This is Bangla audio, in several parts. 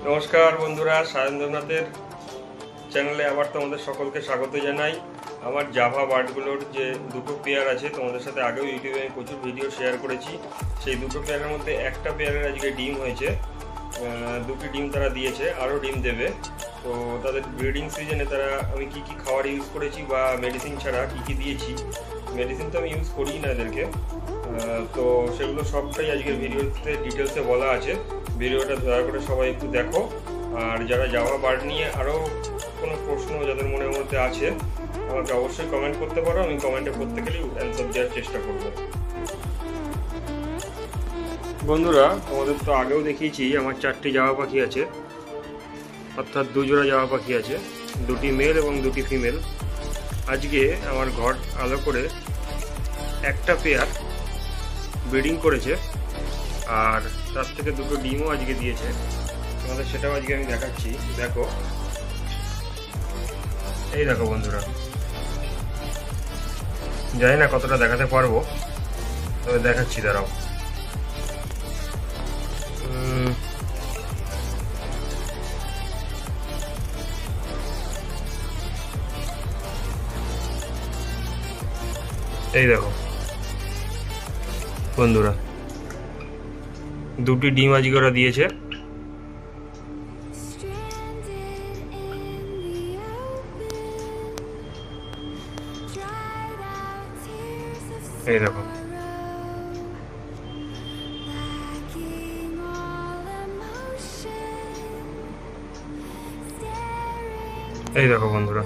নমস্কার বন্ধুরা, সায়ন্দ্রনাথের চ্যানেলে আবার তোমাদের সকলকে স্বাগত জানাই। আমার জাভা বার্ডগুলোর যে দুটো পেয়ার আছে, তোমাদের সাথে আগেও ইউটিউবে আমি প্রচুর ভিডিও শেয়ার করেছি। সেই দুটো পেয়ারের মধ্যে একটা পেয়ারের আজকে ডিম হয়েছে, দুটি ডিম তারা দিয়েছে, আরও ডিম দেবে। তো তাদের ব্রিডিং সিজনে তারা আমি কি কি খাবার ইউজ করেছি বা মেডিসিন ছাড়া কি কি দিয়েছি, মেডিসিন তো আমি ইউজ করি না এদেরকে, তো সেগুলো সবটাই আজকের ভিডিওতে ডিটেলসে বলা আছে। ভিডিওটা দয়া করে সবাই একটু দেখো। আর যারা জাভা বার্ড নিয়ে আরও কোনো প্রশ্ন যাদের মনের মধ্যে আছে আমাকে অবশ্যই কমেন্ট করতে পারো, আমি কমেন্টে প্রত্যেকেরই অ্যান্সার দেওয়ার চেষ্টা করব। বন্ধুরা, তোমাদের তো আগেও দেখিয়েছি আমার 4টি জাভা পাখি আছে, অর্থাৎ 2 জোড়া জাভা পাখি আছে, 2টি মেল এবং 2টি ফিমেল। আজকে আমার ঘর আলো করে একটা পেয়ার ব্রিডিং করেছে, আর তার থেকে 2টো ডিমও আজকে দিয়েছে। তোমাদের সেটাও আজকে আমি দেখাচ্ছি, দেখো। এই দেখো বন্ধুরা, জানি না কতটা দেখাতে পারবো, তবে দেখাচ্ছি, দাঁড়াও। এই দেখো বন্ধুরা, 2টি ডিম আজকে ওরা দিয়েছে। এই দেখো, এই দেখো বন্ধুরা,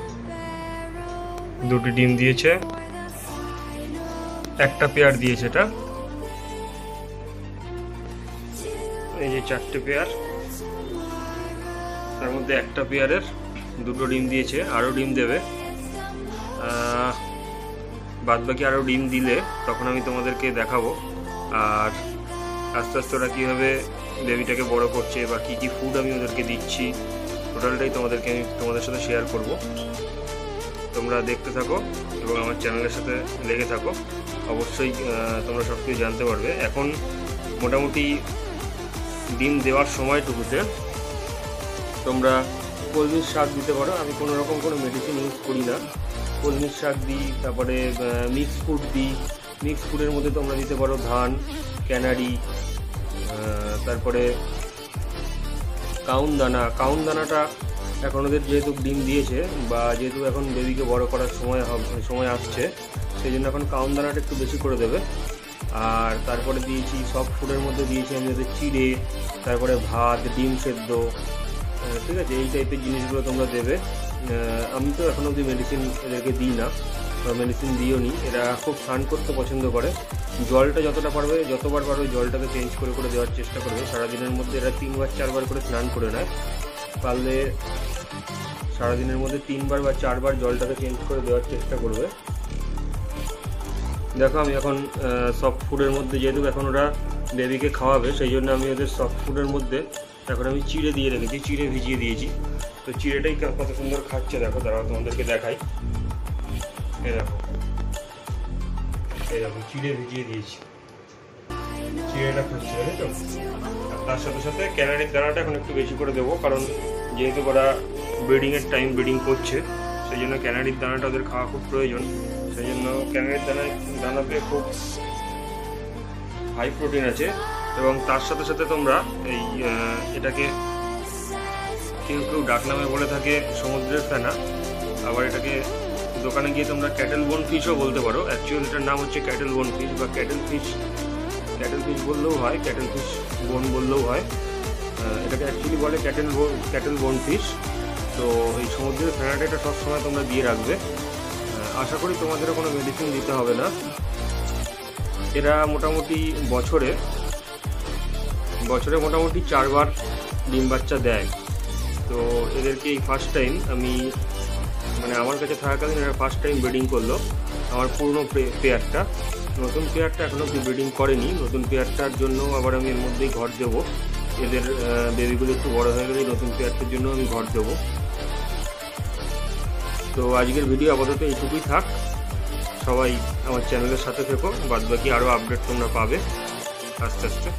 2টি ডিম দিয়েছে, একটা পেয়ার দিয়েছে। এটা এই যে 4টে পেয়ার, তার মধ্যে একটা পেয়ারের 2টো ডিম দিয়েছে, আরও ডিম দেবে। বাদবাকি আরও ডিম দিলে তখন আমি তোমাদেরকে দেখাবো। আর আস্তে আস্তে ওরা কীভাবে বেবিটাকে বড় করছে বা কী কী ফুড আমি ওদেরকে দিচ্ছি, টোটালটাই তোমাদের সাথে শেয়ার করব। তোমরা দেখতে থাকো এবং আমার চ্যানেলের সাথে লেগে থাকো, অবশ্যই তোমরা সব কিছু জানতে পারবে। এখন মোটামুটি ডিম দেওয়ার সময়টুকুতে তোমরা কলমির শাক দিতে পারো। আমি কোনো রকম কোনো মেডিসিন ইউজ করি না, কলমির শাক দিই, তারপরে মিক্স ফুড দিই। মিক্স ফুডের মধ্যে তোমরা দিতে পারো ধান, ক্যানারি, তারপরে কাউন দানাটা এখন ওদের যেহেতু ডিম দিয়েছে বা যেহেতু এখন বেবিকে বড় করার সময় আসছে, সেই জন্য এখন কাউন দানাটা একটু বেশি করে দেবে। আর তারপরে দিয়েছি সফট ফুডের মধ্যে দিয়েছি আমি ওদের চিড়ে, তারপরে ভাত, ডিম সেদ্ধ, ঠিক আছে, এই টাইপের জিনিসগুলো তোমরা দেবে। আমি তো এখন অবধি মেডিসিন এদেরকে দিই না বা মেডিসিন দিও নি। এরা খুব স্নান করতে পছন্দ করে। জলটা যতবার পারবে জলটাকে চেঞ্জ করে দেওয়ার চেষ্টা করবে। সারাদিনের মধ্যে এরা 3-4 করে স্নান করে নেয়। পারলে সারাদিনের মধ্যে 3 বা 4 জলটাকে চেঞ্জ করে দেওয়ার চেষ্টা করবে। দেখো, আমি এখন সফট ফুডের মধ্যে, যেহেতু এখন ওরা বেবিকে খাওয়াবে, সেই জন্য আমি ওদের সফট ফুডের মধ্যে এখন আমি চিড়ে দিয়ে রেখেছি, চিড়ে ভিজিয়ে দিয়েছি। তো চিড়েটাই কত সুন্দর খাচ্ছে, দেখো, দাঁড়াও তোমাদেরকে দেখাই। এই দেখো চিড়ে ভিজিয়ে দিয়েছি, চিড়েটা খাচ্ছে, জানি তো। আর তার সাথে সাথে ক্যানারির দানাটা এখন একটু বেশি করে দেবো, কারণ যেহেতু ওরা ব্রিডিংয়ের টাইম ব্রিডিং করছে, সেই জন্য ক্যানারির দানাটা ওদের খাওয়া খুব প্রয়োজন। সেই জন্য ক্যানারির দানাতে খুব হাই প্রোটিন আছে। এবং তার সাথে সাথে তোমরা এটাকে কেউ ডাক নামে বলে থাকে সমুদ্রের ফেনা, আবার এটাকে দোকানে গিয়ে তোমরা ক্যাটেল বোন ফিশও বলতে পারো। অ্যাকচুয়ালি এটার নাম হচ্ছে ক্যাটেল বোন ফিশ বা ক্যাটেল ফিশ বললেও হয়, ক্যাটেল ফিশ বোন বললেও হয়। এটাকে অ্যাকচুয়ালি বলে ক্যাটেল বোন ফিশ। তো এই সমুদ্রের ফেনাটা এটা সবসময় তোমরা দিয়ে রাখবে। আশা করি তোমাদেরও কোনো মেডিসিন দিতে হবে না। এরা মোটামুটি বছরে মোটামুটি 4 বার ডিম বাচ্চা দেয়। তো এদেরকে এই ফার্স্ট টাইম আমি, মানে আমার কাছে থাকাকালীন এরা ফার্স্ট টাইম ব্রিডিং করলো। আমার পুরনো পেয়ারটা, নতুন পেয়ারটা এখনও ব্রিডিং করেনি। নতুন পেয়ারটার জন্য আবার আমি এর মধ্যেই ঘর দেবো। এদের বেবিগুলো একটু বড় হয়ে গেলেই নতুন পেয়ারটার জন্য আমি ঘর দেবো। তো আজকের ভিডিও আপাতত এইটুকুই থাক। সবাই আমার চ্যানেলের সাথে থেকো, বাদবাকি আরও আপডেট তোমরা পাবে আস্তে আস্তে।